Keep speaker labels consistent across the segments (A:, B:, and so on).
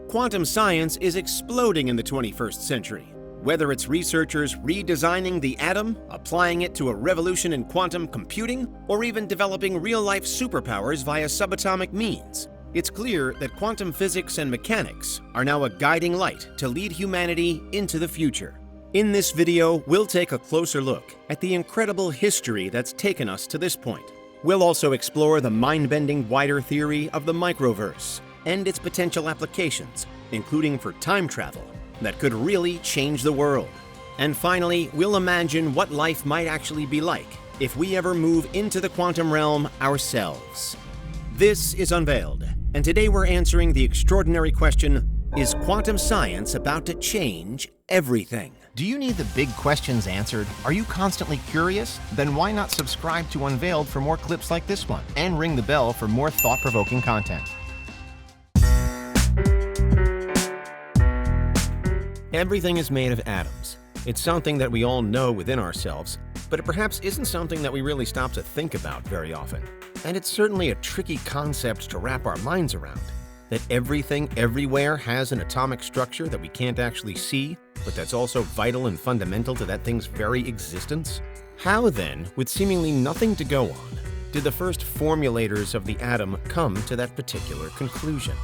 A: Quantum science is exploding in the 21st century. Whether it's researchers redesigning the atom, applying it to a revolution in quantum computing, or even developing real-life superpowers via subatomic means, it's clear that quantum physics and mechanics are now a guiding light to lead humanity into the future. In this video, we'll take a closer look at the incredible history that's taken us to this point. We'll also explore the mind-bending wider theory of the microverse and its potential applications, including for time travel, that could really change the world. And finally, we'll imagine what life might actually be like if we ever move into the quantum realm ourselves. This is Unveiled, and today we're answering the extraordinary question, is quantum science about to change everything?
B: Do you need the big questions answered? Are you constantly curious? Then why not subscribe to Unveiled for more clips like this one, and ring the bell for more thought-provoking content.
A: Everything is made of atoms. It's something that we all know within ourselves, but it perhaps isn't something that we really stop to think about very often. And it's certainly a tricky concept to wrap our minds around, that everything everywhere has an atomic structure that we can't actually see, but that's also vital and fundamental to that thing's very existence. How then, with seemingly nothing to go on, did the first formulators of the atom come to that particular conclusion?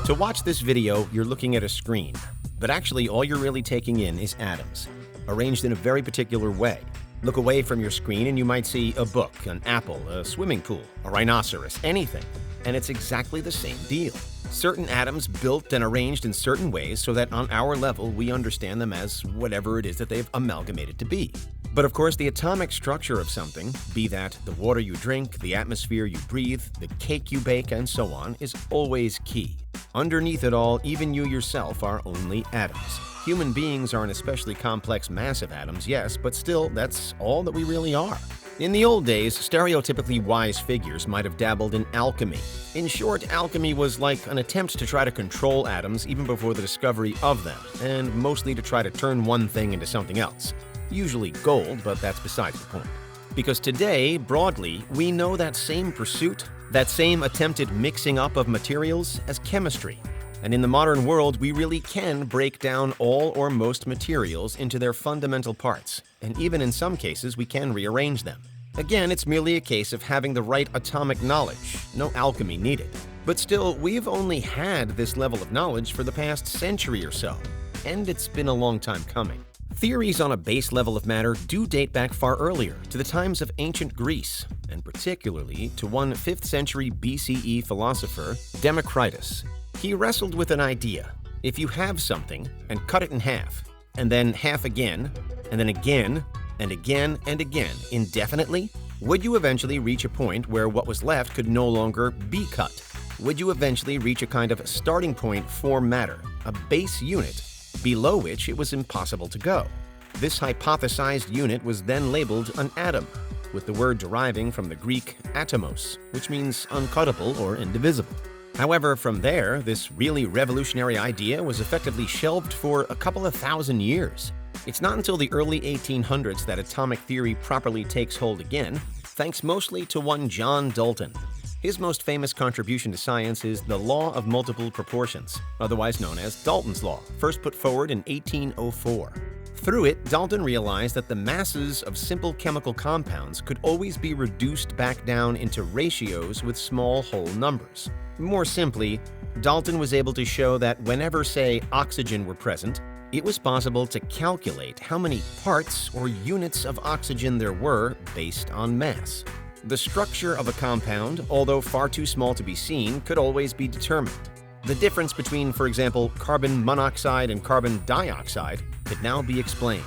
A: To watch this video, you're looking at a screen, but actually all you're really taking in is atoms, arranged in a very particular way. Look away from your screen and you might see a book, an apple, a swimming pool, a rhinoceros, anything. And it's exactly the same deal. Certain atoms built and arranged in certain ways so that on our level we understand them as whatever it is that they've amalgamated to be. But of course, the atomic structure of something, be that the water you drink, the atmosphere you breathe, the cake you bake, and so on, is always key. Underneath it all, even you yourself are only atoms. Human beings are an especially complex mass of atoms, yes, but still, that's all that we really are. In the old days, stereotypically wise figures might have dabbled in alchemy. In short, alchemy was like an attempt to try to control atoms even before the discovery of them, and mostly to try to turn one thing into something else. Usually gold, but that's besides the point. Because today, broadly, we know that same pursuit, that same attempted mixing up of materials as chemistry. And in the modern world, we really can break down all or most materials into their fundamental parts, and even in some cases, we can rearrange them. Again, it's merely a case of having the right atomic knowledge, no alchemy needed. But still, we've only had this level of knowledge for the past century or so, and it's been a long time coming. Theories on a base level of matter do date back far earlier, to the times of ancient Greece, and particularly to one 5th century BCE philosopher, Democritus. He wrestled with an idea. If you have something and cut it in half, and then half again, and then again, and again, and again, indefinitely, would you eventually reach a point where what was left could no longer be cut? Would you eventually reach a kind of starting point for matter, a base unit, below which it was impossible to go? This hypothesized unit was then labeled an atom, with the word deriving from the Greek atomos, which means uncuttable or indivisible. However, from there, this really revolutionary idea was effectively shelved for a couple of thousand years. It's not until the early 1800s that atomic theory properly takes hold again, thanks mostly to one John Dalton. His most famous contribution to science is the law of multiple proportions, otherwise known as Dalton's law, first put forward in 1804. Through it, Dalton realized that the masses of simple chemical compounds could always be reduced back down into ratios with small whole numbers. More simply, Dalton was able to show that whenever, say, oxygen were present, it was possible to calculate how many parts or units of oxygen there were based on mass. The structure of a compound, although far too small to be seen, could always be determined. The difference between, for example, carbon monoxide and carbon dioxide could now be explained.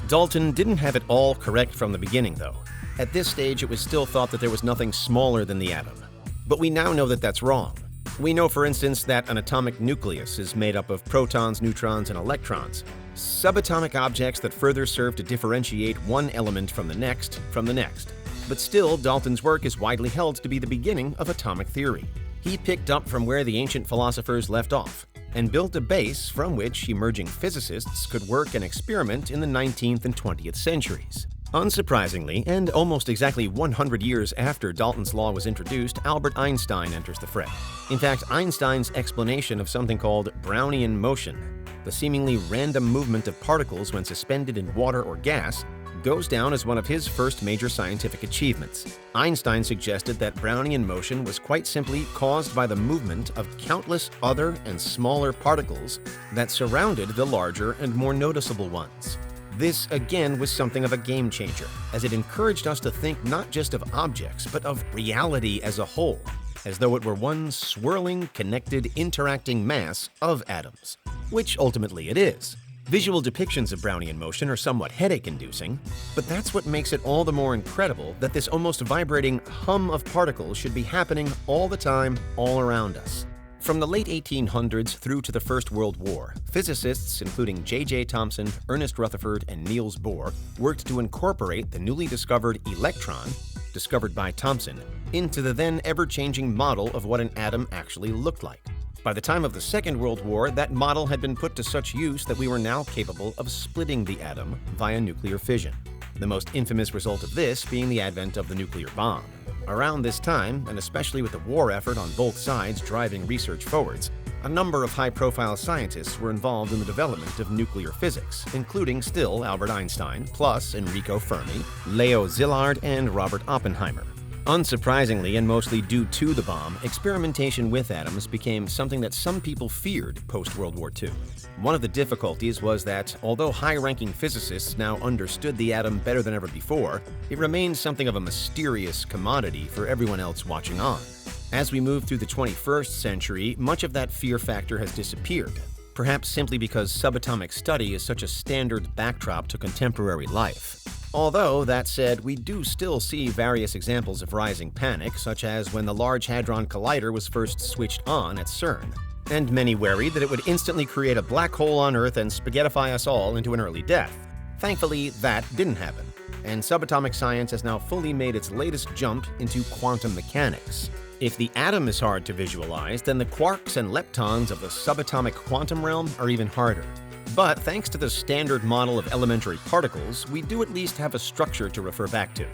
A: Dalton didn't have it all correct from the beginning, though. At this stage, it was still thought that there was nothing smaller than the atom. But we now know that that's wrong. We know, for instance, that an atomic nucleus is made up of protons, neutrons, and electrons, subatomic objects that further serve to differentiate one element from the next. But still, Dalton's work is widely held to be the beginning of atomic theory. He picked up from where the ancient philosophers left off, and built a base from which emerging physicists could work and experiment in the 19th and 20th centuries. Unsurprisingly, and almost exactly 100 years after Dalton's law was introduced, Albert Einstein enters the fray. In fact, Einstein's explanation of something called Brownian motion, the seemingly random movement of particles when suspended in water or gas, goes down as one of his first major scientific achievements. Einstein suggested that Brownian motion was quite simply caused by the movement of countless other and smaller particles that surrounded the larger and more noticeable ones. This, again, was something of a game changer, as it encouraged us to think not just of objects, but of reality as a whole, as though it were one swirling, connected, interacting mass of atoms, which ultimately it is. Visual depictions of Brownian motion are somewhat headache-inducing, but that's what makes it all the more incredible that this almost vibrating hum of particles should be happening all the time, all around us. From the late 1800s through to the First World War, physicists including J.J. Thomson, Ernest Rutherford, and Niels Bohr worked to incorporate the newly discovered electron, discovered by Thomson, into the then ever-changing model of what an atom actually looked like. By the time of the Second World War, that model had been put to such use that we were now capable of splitting the atom via nuclear fission. The most infamous result of this being the advent of the nuclear bomb. Around this time, and especially with the war effort on both sides driving research forwards, a number of high-profile scientists were involved in the development of nuclear physics, including still Albert Einstein, plus Enrico Fermi, Leo Szilard, and Robert Oppenheimer. Unsurprisingly, and mostly due to the bomb, experimentation with atoms became something that some people feared post-World War II. One of the difficulties was that, although high-ranking physicists now understood the atom better than ever before, it remained something of a mysterious commodity for everyone else watching on. As we move through the 21st century, much of that fear factor has disappeared, perhaps simply because subatomic study is such a standard backdrop to contemporary life. Although, that said, we do still see various examples of rising panic, such as when the Large Hadron Collider was first switched on at CERN, and many worried that it would instantly create a black hole on Earth and spaghettify us all into an early death. Thankfully, that didn't happen, and subatomic science has now fully made its latest jump into quantum mechanics. If the atom is hard to visualize, then the quarks and leptons of the subatomic quantum realm are even harder. But thanks to the standard model of elementary particles, we do at least have a structure to refer back to.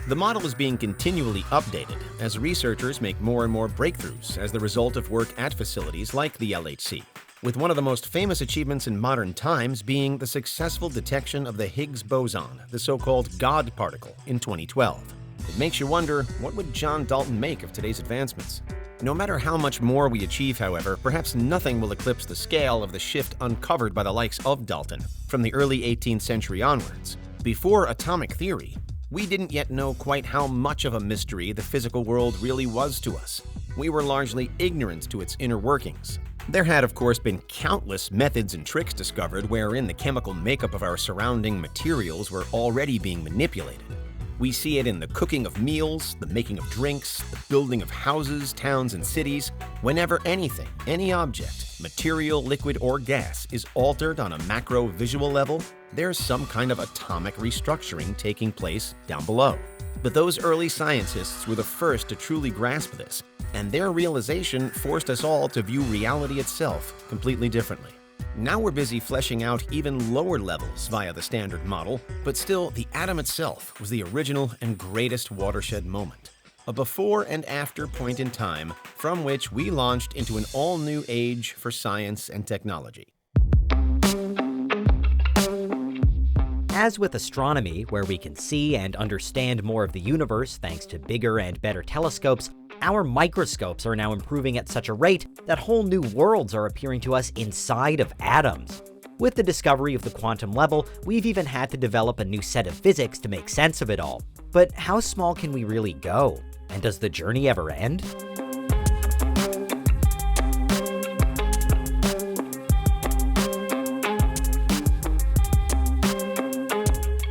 A: The model is being continually updated as researchers make more and more breakthroughs as the result of work at facilities like the LHC, with one of the most famous achievements in modern times being the successful detection of the Higgs boson, the so-called God particle, in 2012. It makes you wonder, what would John Dalton make of today's advancements? No matter how much more we achieve, however, perhaps nothing will eclipse the scale of the shift uncovered by the likes of Dalton from the early 18th century onwards. Before atomic theory, we didn't yet know quite how much of a mystery the physical world really was to us. We were largely ignorant to its inner workings. There had, of course, been countless methods and tricks discovered wherein the chemical makeup of our surrounding materials were already being manipulated. We see it in the cooking of meals, the making of drinks, the building of houses, towns, and cities. Whenever anything, any object, material, liquid, or gas is altered on a macro visual level, there's some kind of atomic restructuring taking place down below. But those early scientists were the first to truly grasp this, and their realization forced us all to view reality itself completely differently. Now we're busy fleshing out even lower levels via the standard model, but still, the atom itself was the original and greatest watershed moment. A before and after point in time from which we launched into an all-new age for science and technology.
C: As with astronomy, where we can see and understand more of the universe thanks to bigger and better telescopes, our microscopes are now improving at such a rate that whole new worlds are appearing to us inside of atoms. With the discovery of the quantum level, we've even had to develop a new set of physics to make sense of it all. But how small can we really go? And does the journey ever end?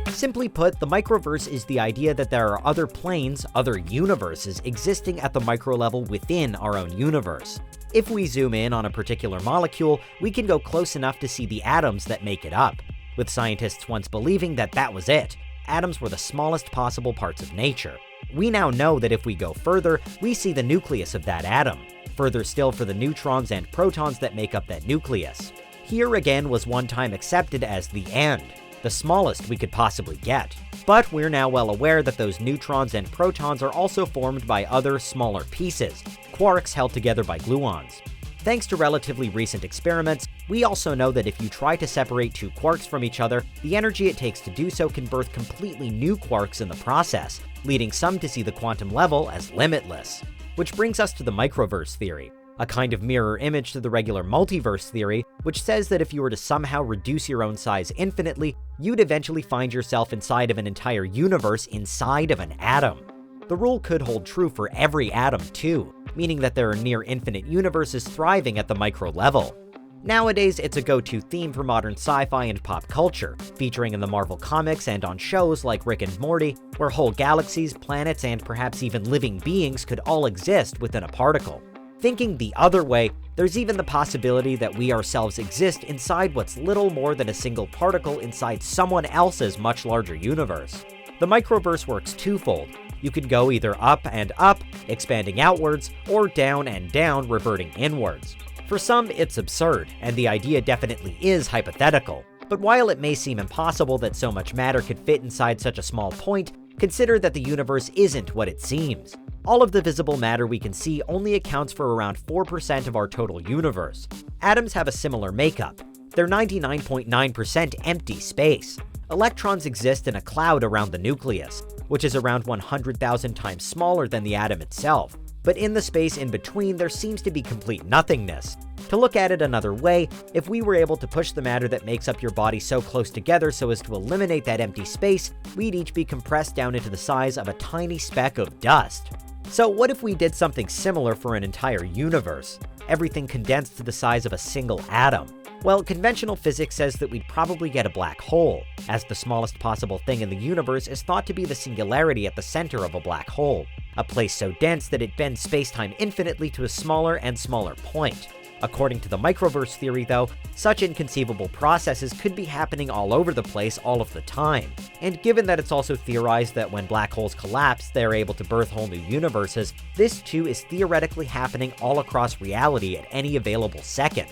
C: Simply put, the microverse is the idea that there are other planes, other universes existing at the micro level within our own universe. If we zoom in on a particular molecule, we can go close enough to see the atoms that make it up, with scientists once believing that that was it. Atoms were the smallest possible parts of nature. We now know that if we go further, we see the nucleus of that atom. Further still for the neutrons and protons that make up that nucleus. Here again was one time accepted as the end. the smallest we could possibly get. But we're now well aware that those neutrons and protons are also formed by other, smaller pieces, quarks held together by gluons. Thanks to relatively recent experiments, we also know that if you try to separate two quarks from each other, the energy it takes to do so can birth completely new quarks in the process, leading some to see the quantum level as limitless. Which brings us to the microverse theory, a kind of mirror image to the regular multiverse theory, which says that if you were to somehow reduce your own size infinitely, you'd eventually find yourself inside of an entire universe inside of an atom. The rule could hold true for every atom too, meaning that there are near infinite universes thriving at the micro level. Nowadays, it's a go-to theme for modern sci-fi and pop culture, featuring in the Marvel comics and on shows like Rick and Morty, where whole galaxies, planets, and perhaps even living beings could all exist within a particle. Thinking the other way, there's even the possibility that we ourselves exist inside what's little more than a single particle inside someone else's much larger universe. The microverse works twofold. You could go either up and up, expanding outwards, or down and down, reverting inwards. For some, it's absurd, and the idea definitely is hypothetical. But while it may seem impossible that so much matter could fit inside such a small point, consider that the universe isn't what it seems. All of the visible matter we can see only accounts for around 4% of our total universe. Atoms have a similar makeup. They're 99.9% empty space. Electrons exist in a cloud around the nucleus, which is around 100,000 times smaller than the atom itself. But in the space in between, there seems to be complete nothingness. To look at it another way, if we were able to push the matter that makes up your body so close together so as to eliminate that empty space, we'd each be compressed down into the size of a tiny speck of dust. So what if we did something similar for an entire universe? Everything condensed to the size of a single atom. Well, conventional physics says that we'd probably get a black hole, as the smallest possible thing in the universe is thought to be the singularity at the center of a black hole, a place so dense that it bends space-time infinitely to a smaller and smaller point. According to the microverse theory, though, such inconceivable processes could be happening all over the place all of the time. And given that it's also theorized that when black holes collapse, they're able to birth whole new universes, this too is theoretically happening all across reality at any available second.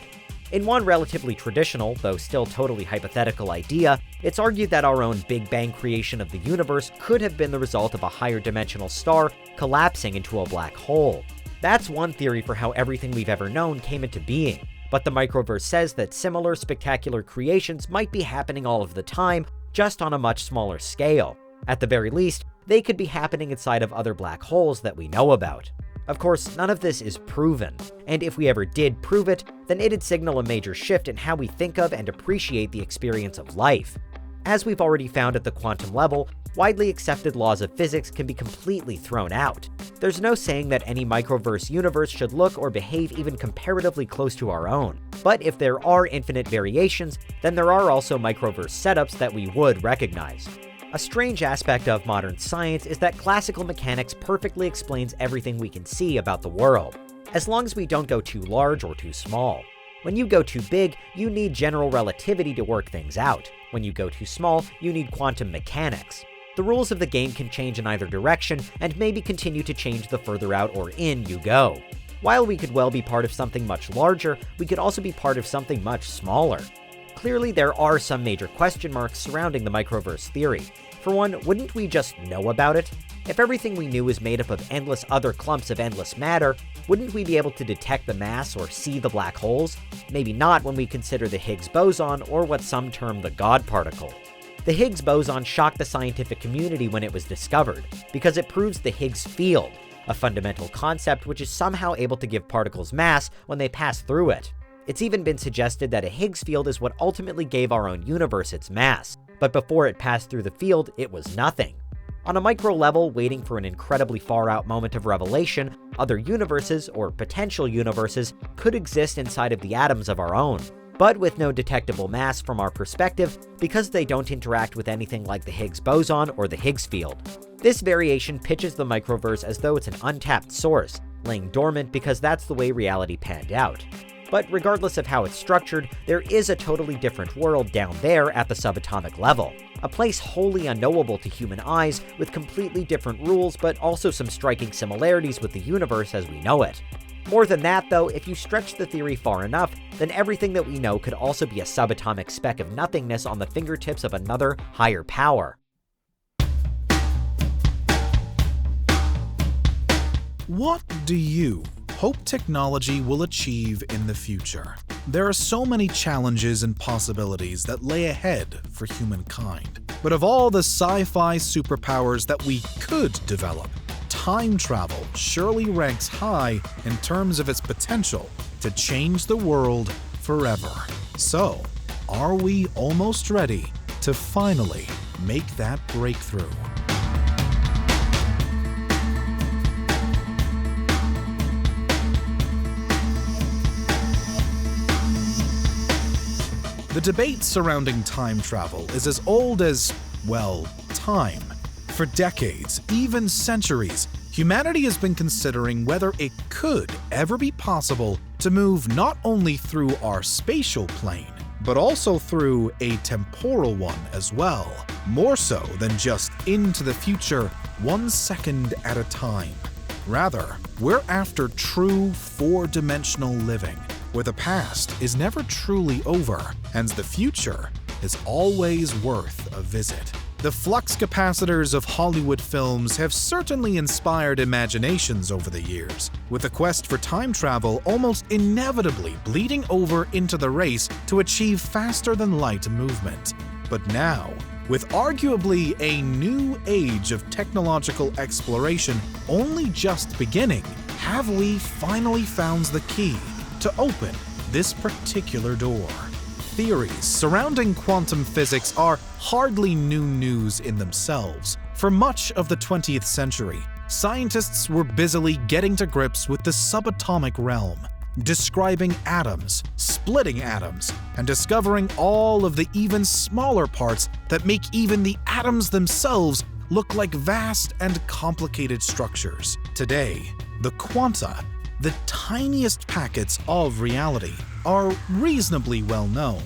C: In one relatively traditional, though still totally hypothetical idea, it's argued that our own Big Bang creation of the universe could have been the result of a higher dimensional star collapsing into a black hole. That's one theory for how everything we've ever known came into being, but the microverse says that similar spectacular creations might be happening all of the time, just on a much smaller scale. At the very least, they could be happening inside of other black holes that we know about. Of course, none of this is proven, and if we ever did prove it, then it'd signal a major shift in how we think of and appreciate the experience of life. As we've already found at the quantum level, widely accepted laws of physics can be completely thrown out. There's no saying that any microverse universe should look or behave even comparatively close to our own. But if there are infinite variations, then there are also microverse setups that we would recognize. A strange aspect of modern science is that classical mechanics perfectly explains everything we can see about the world, as long as we don't go too large or too small. When you go too big, you need general relativity to work things out. When you go too small, you need quantum mechanics. The rules of the game can change in either direction, and maybe continue to change the further out or in you go. While we could well be part of something much larger, we could also be part of something much smaller. Clearly, there are some major question marks surrounding the microverse theory. For one, wouldn't we just know about it? If everything we knew is made up of endless other clumps of endless matter, wouldn't we be able to detect the mass or see the black holes? Maybe not when we consider the Higgs boson, or what some term the God particle. The Higgs boson shocked the scientific community when it was discovered, because it proves the Higgs field, a fundamental concept which is somehow able to give particles mass when they pass through it. It's even been suggested that a Higgs field is what ultimately gave our own universe its mass, but before it passed through the field, it was nothing. On a micro level, waiting for an incredibly far-out moment of revelation, other universes, or potential universes, could exist inside of the atoms of our own, but with no detectable mass from our perspective, because they don't interact with anything like the Higgs boson or the Higgs field. This variation pitches the microverse as though it's an untapped source, laying dormant because that's the way reality panned out. But regardless of how it's structured, there is a totally different world down there at the subatomic level. A place wholly unknowable to human eyes, with completely different rules but also some striking similarities with the universe as we know it. More than that, though, if you stretch the theory far enough, then everything that we know could also be a subatomic speck of nothingness on the fingertips of another, higher power.
D: What do you hope technology will achieve in the future? There are so many challenges and possibilities that lay ahead for humankind. But of all the sci-fi superpowers that we could develop, time travel surely ranks high in terms of its potential to change the world forever. So, are we almost ready to finally make that breakthrough? The debate surrounding time travel is as old as, well, time. For decades, even centuries, humanity has been considering whether it could ever be possible to move not only through our spatial plane, but also through a temporal one as well, more so than just into the future 1 second at a time. Rather, we're after true four-dimensional living, where the past is never truly over, and the future is always worth a visit. The flux capacitors of Hollywood films have certainly inspired imaginations over the years, with the quest for time travel almost inevitably bleeding over into the race to achieve faster-than-light movement. But now, with arguably a new age of technological exploration only just beginning, have we finally found the key to open this particular door? Theories surrounding quantum physics are hardly new news in themselves. For much of the 20th century, scientists were busily getting to grips with the subatomic realm, describing atoms, splitting atoms, and discovering all of the even smaller parts that make even the atoms themselves look like vast and complicated structures. Today, the quanta, the tiniest packets of reality, are reasonably well known.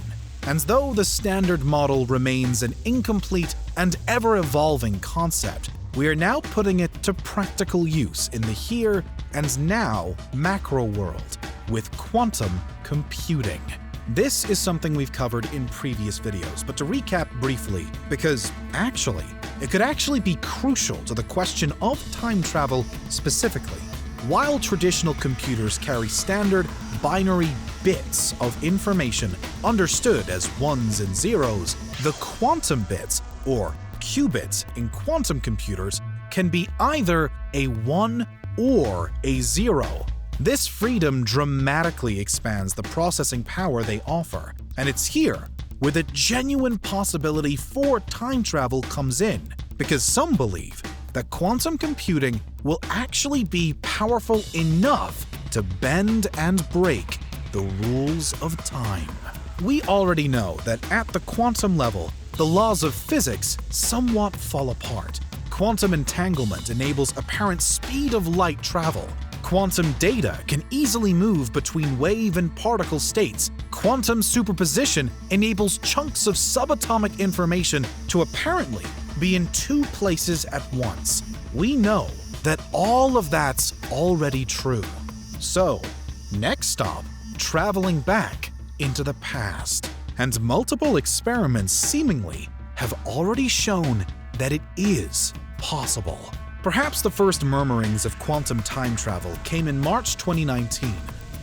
D: And though the standard model remains an incomplete and ever-evolving concept, we are now putting it to practical use in the here and now macro world with quantum computing. This is something we've covered in previous videos, but to recap briefly, because it could actually be crucial to the question of time travel specifically. While traditional computers carry standard binary bits of information understood as ones and zeros, the quantum bits, or qubits in quantum computers, can be either a 1 or a 0. This freedom dramatically expands the processing power they offer, and it's here where the genuine possibility for time travel comes in, because some believe that quantum computing will actually be powerful enough to bend and break the rules of time. We already know that at the quantum level, the laws of physics somewhat fall apart. Quantum entanglement enables apparent speed of light travel. Quantum data can easily move between wave and particle states. Quantum superposition enables chunks of subatomic information to apparently be in two places at once. We know that all of that's already true. So, next stop, traveling back into the past. And multiple experiments seemingly have already shown that it is possible. Perhaps the first murmurings of quantum time travel came in March 2019,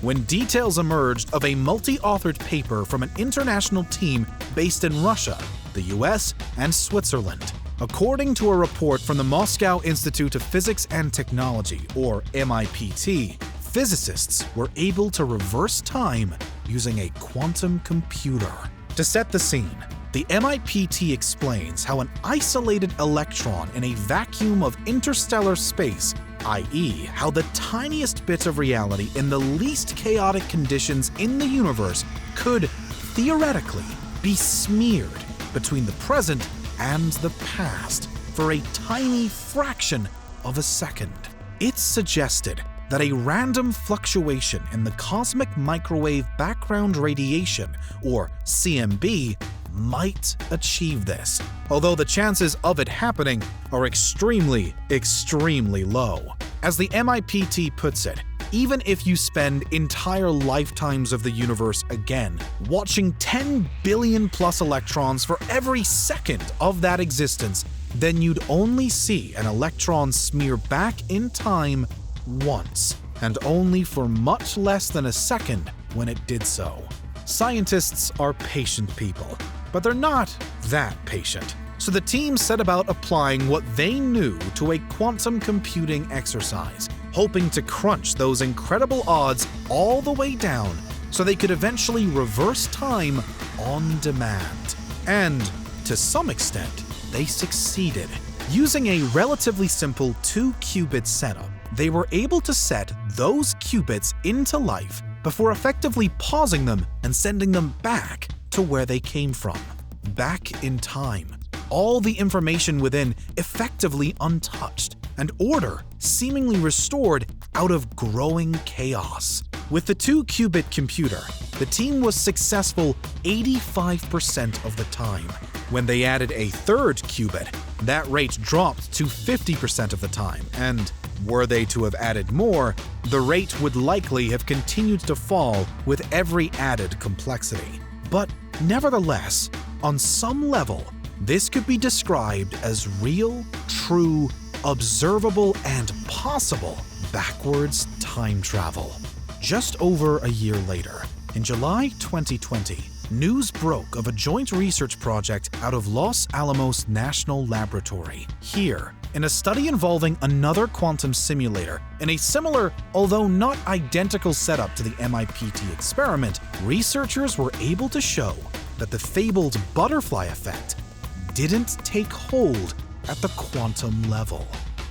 D: when details emerged of a multi-authored paper from an international team based in Russia, the US, and Switzerland. According to a report from the Moscow Institute of Physics and Technology, or MIPT, physicists were able to reverse time using a quantum computer. To set the scene, the MIPT explains how an isolated electron in a vacuum of interstellar space, i.e., how the tiniest bit of reality in the least chaotic conditions in the universe could theoretically be smeared between the present and the past for a tiny fraction of a second. It's suggested that a random fluctuation in the cosmic microwave background radiation, or CMB, might achieve this, although the chances of it happening are extremely, extremely low. As the MIPT puts it, Even if you spend entire lifetimes of the universe again, watching 10 billion plus electrons for every second of that existence, then you'd only see an electron smear back in time once, and only for much less than a second when it did so. Scientists are patient people, but they're not that patient. So the team set about applying what they knew to a quantum computing exercise, hoping to crunch those incredible odds all the way down so they could eventually reverse time on demand. And to some extent, they succeeded. Using a relatively simple 2-qubit setup, they were able to set those qubits into life before effectively pausing them and sending them back to where they came from, back in time. All the information within effectively untouched, and order seemingly restored out of growing chaos. With the 2-qubit computer, the team was successful 85% of the time. When they added a 3rd qubit, that rate dropped to 50% of the time, and were they to have added more, the rate would likely have continued to fall with every added complexity. But nevertheless, on some level, this could be described as real, true, observable, and possible backwards time travel. Just over a year later, in July 2020, news broke of a joint research project out of Los Alamos National Laboratory. Here, in a study involving another quantum simulator in a similar, although not identical setup to the MIPT experiment, researchers were able to show that the fabled butterfly effect didn't take hold at the quantum level.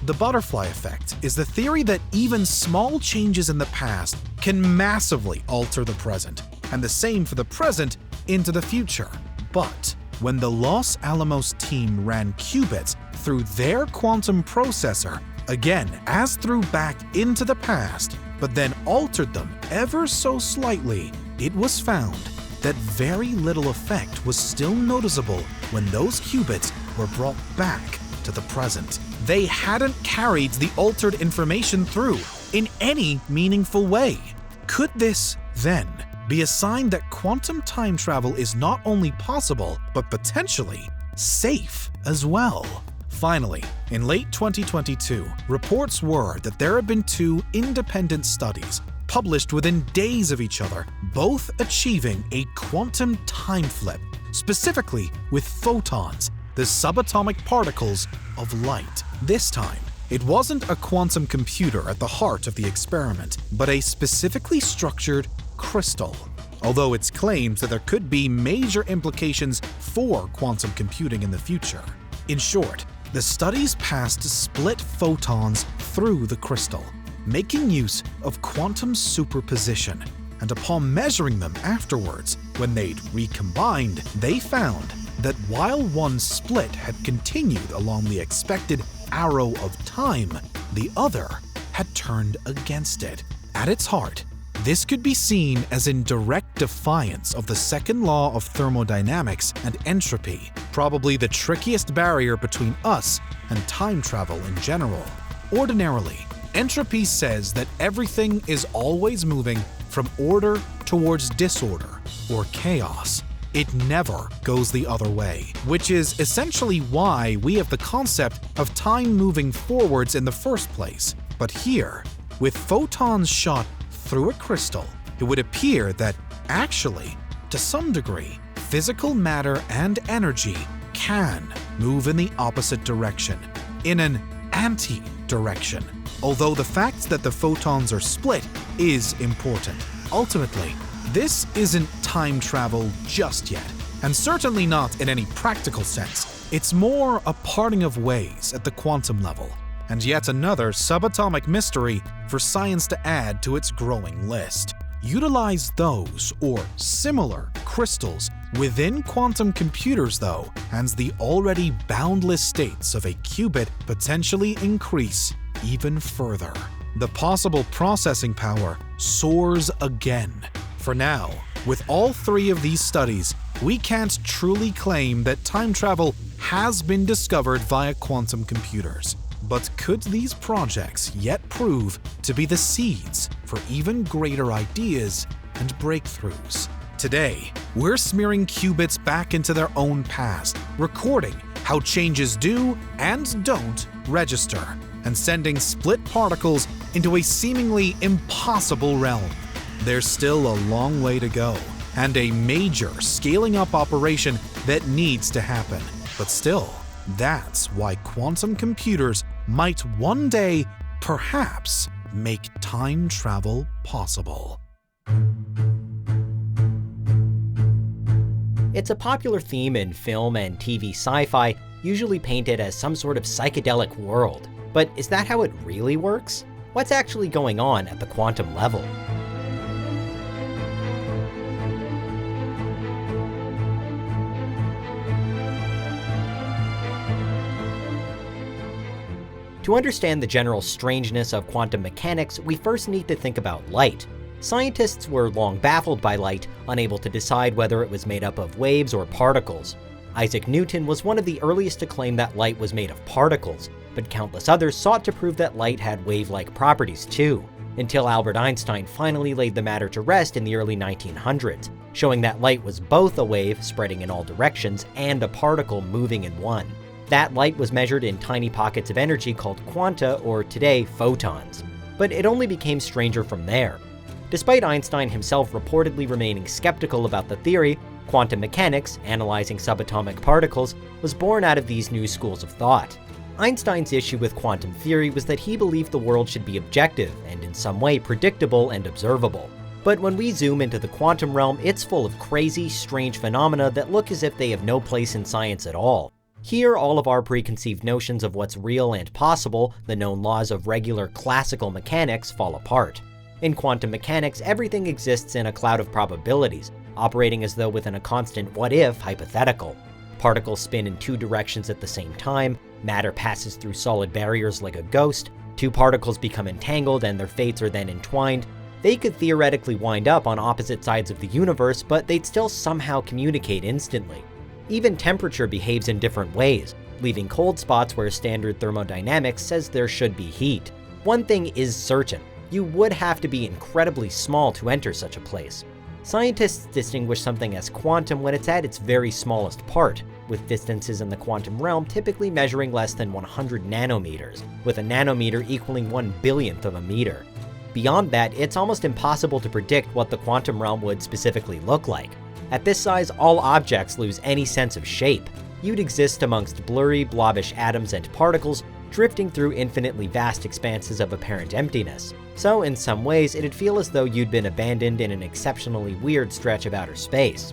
D: The butterfly effect is the theory that even small changes in the past can massively alter the present, and the same for the present into the future. But when the Los Alamos team ran qubits through their quantum processor, again as through back into the past, but then altered them ever so slightly, it was found that very little effect was still noticeable when those qubits were brought back to the present. They hadn't carried the altered information through in any meaningful way. Could this, then, be a sign that quantum time travel is not only possible, but potentially safe as well? Finally, in late 2022, reports were that there had been 2 independent studies published within days of each other, both achieving a quantum time flip, specifically with photons, the subatomic particles of light. This time, it wasn't a quantum computer at the heart of the experiment, but a specifically structured crystal. Although it's claimed that there could be major implications for quantum computing in the future. In short, the studies passed split photons through the crystal, making use of quantum superposition, and upon measuring them afterwards, when they'd recombined, they found that while one split had continued along the expected arrow of time, the other had turned against it. At its heart, this could be seen as in direct defiance of the second law of thermodynamics and entropy, probably the trickiest barrier between us and time travel in general. Ordinarily, entropy says that everything is always moving from order towards disorder or chaos. It never goes the other way, which is essentially why we have the concept of time moving forwards in the first place. But here, with photons shot through a crystal, it would appear that actually, to some degree, physical matter and energy can move in the opposite direction, in an anti-direction. Although the fact that the photons are split is important. Ultimately, this isn't time travel just yet, and certainly not in any practical sense. It's more a parting of ways at the quantum level, and yet another subatomic mystery for science to add to its growing list. Utilize those or similar crystals within quantum computers though, and the already boundless states of a qubit potentially increase even further. The possible processing power soars again. For now, with all 3 of these studies, we can't truly claim that time travel has been discovered via quantum computers. But could these projects yet prove to be the seeds for even greater ideas and breakthroughs. Today, we're smearing qubits back into their own past, recording how changes do and don't register, and sending split particles into a seemingly impossible realm. There's still a long way to go, and a major scaling up operation that needs to happen. But still, that's why quantum computers might one day, perhaps, make time travel possible.
C: It's a popular theme in film and TV sci-fi, usually painted as some sort of psychedelic world. But is that how it really works? What's actually going on at the quantum level? To understand the general strangeness of quantum mechanics, we first need to think about light. Scientists were long baffled by light, unable to decide whether it was made up of waves or particles. Isaac Newton was one of the earliest to claim that light was made of particles, but countless others sought to prove that light had wave-like properties too, until Albert Einstein finally laid the matter to rest in the early 1900s, showing that light was both a wave spreading in all directions and a particle moving in one. That light was measured in tiny pockets of energy called quanta, or today, photons. But it only became stranger from there. Despite Einstein himself reportedly remaining skeptical about the theory, quantum mechanics, analyzing subatomic particles, was born out of these new schools of thought. Einstein's issue with quantum theory was that he believed the world should be objective and in some way predictable and observable. But when we zoom into the quantum realm, it's full of crazy, strange phenomena that look as if they have no place in science at all. Here, all of our preconceived notions of what's real and possible, the known laws of regular classical mechanics, fall apart. In quantum mechanics, everything exists in a cloud of probabilities, operating as though within a constant what-if hypothetical. Particles spin in two directions at the same time, matter passes through solid barriers like a ghost, two particles become entangled and their fates are then entwined. They could theoretically wind up on opposite sides of the universe, but they'd still somehow communicate instantly. Even temperature behaves in different ways, leaving cold spots where standard thermodynamics says there should be heat. One thing is certain. You would have to be incredibly small to enter such a place. Scientists distinguish something as quantum when it's at its very smallest part, with distances in the quantum realm typically measuring less than 100 nanometers, with a nanometer equaling 1/1000th of a meter. Beyond that, it's almost impossible to predict what the quantum realm would specifically look like. At this size, all objects lose any sense of shape. You'd exist amongst blurry, blobbish atoms and particles, drifting through infinitely vast expanses of apparent emptiness. So in some ways, it'd feel as though you'd been abandoned in an exceptionally weird stretch of outer space.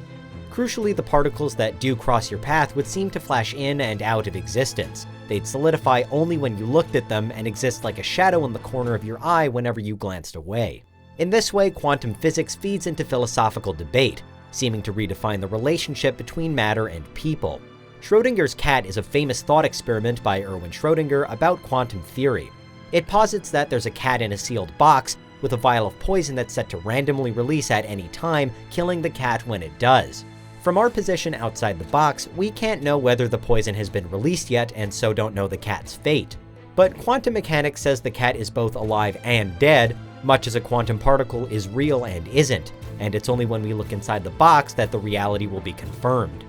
C: Crucially, the particles that do cross your path would seem to flash in and out of existence. They'd solidify only when you looked at them and exist like a shadow in the corner of your eye whenever you glanced away. In this way, quantum physics feeds into philosophical debate, seeming to redefine the relationship between matter and people. Schrödinger's cat is a famous thought experiment by Erwin Schrödinger about quantum theory. It posits that there's a cat in a sealed box with a vial of poison that's set to randomly release at any time, killing the cat when it does. From our position outside the box, we can't know whether the poison has been released yet and so don't know the cat's fate. But quantum mechanics says the cat is both alive and dead, much as a quantum particle is real and isn't, and it's only when we look inside the box that the reality will be confirmed.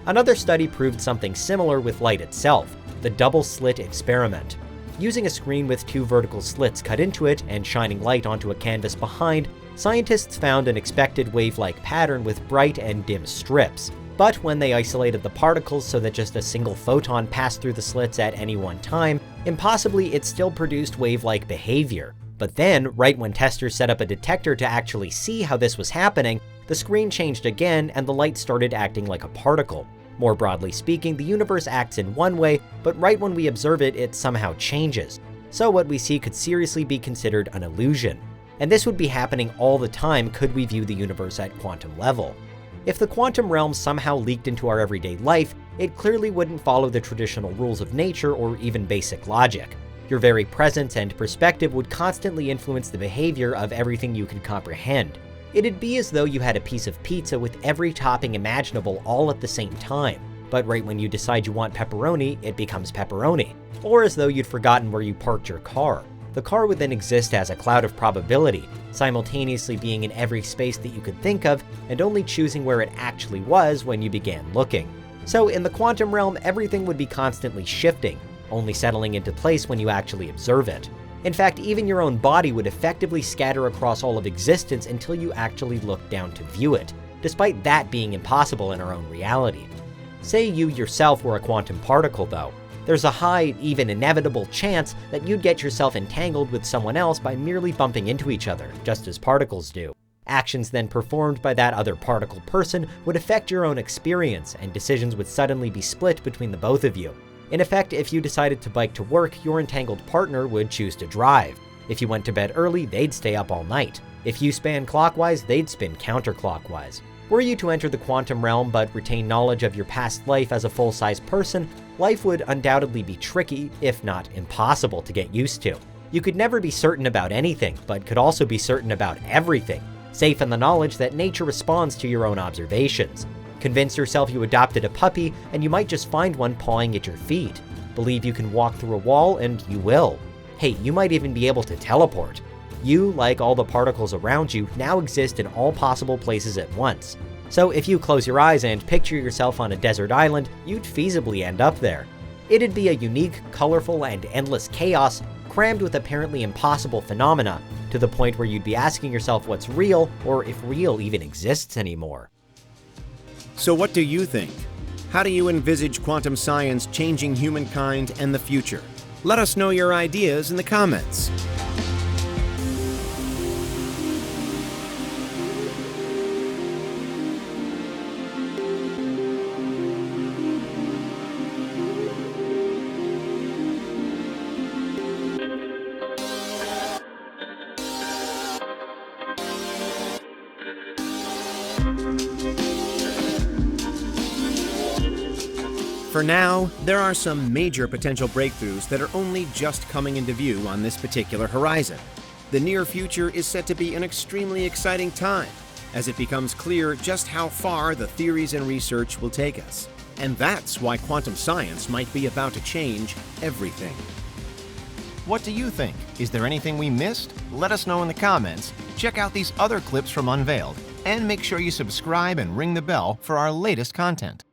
C: Another study proved something similar with light itself, the double-slit experiment. Using a screen with two vertical slits cut into it and shining light onto a canvas behind, scientists found an expected wave-like pattern with bright and dim strips. But when they isolated the particles so that just a single photon passed through the slits at any one time, impossibly it still produced wave-like behavior. But then, right when testers set up a detector to actually see how this was happening, the screen changed again and the light started acting like a particle. More broadly speaking, the universe acts in one way, but right when we observe it, it somehow changes. So what we see could seriously be considered an illusion. And this would be happening all the time could we view the universe at quantum level. If the quantum realm somehow leaked into our everyday life, it clearly wouldn't follow the traditional rules of nature or even basic logic. Your very presence and perspective would constantly influence the behavior of everything you could comprehend. It'd be as though you had a piece of pizza with every topping imaginable all at the same time, but right when you decide you want pepperoni, it becomes pepperoni. Or as though you'd forgotten where you parked your car. The car would then exist as a cloud of probability, simultaneously being in every space that you could think of and only choosing where it actually was when you began looking. So in the quantum realm, everything would be constantly shifting, only settling into place when you actually observe it. In fact, even your own body would effectively scatter across all of existence until you actually look down to view it, despite that being impossible in our own reality. Say you yourself were a quantum particle, though. There's a high, even inevitable chance that you'd get yourself entangled with someone else by merely bumping into each other, just as particles do. Actions then performed by that other particle person would affect your own experience, and decisions would suddenly be split between the both of you. In effect, if you decided to bike to work, your entangled partner would choose to drive. If you went to bed early, they'd stay up all night. If you span clockwise, they'd spin counterclockwise. Were you to enter the quantum realm but retain knowledge of your past life as a full-size person, life would undoubtedly be tricky, if not impossible, to get used to. You could never be certain about anything, but could also be certain about everything, safe in the knowledge that nature responds to your own observations. Convince yourself you adopted a puppy, and you might just find one pawing at your feet. Believe you can walk through a wall, and you will. Hey, you might even be able to teleport. You, like all the particles around you, now exist in all possible places at once. So if you close your eyes and picture yourself on a desert island, you'd feasibly end up there. It'd be a unique, colorful, and endless chaos crammed with apparently impossible phenomena, to the point where you'd be asking yourself what's real, or if real even exists anymore.
A: So what do you think? How do you envisage quantum science changing humankind and the future? Let us know your ideas in the comments. For now, there are some major potential breakthroughs that are only just coming into view on this particular horizon. The near future is set to be an extremely exciting time, as it becomes clear just how far the theories and research will take us. And that's why quantum science might be about to change everything.
B: What do you think? Is there anything we missed? Let us know in the comments. Check out these other clips from Unveiled, and make sure you subscribe and ring the bell for our latest content.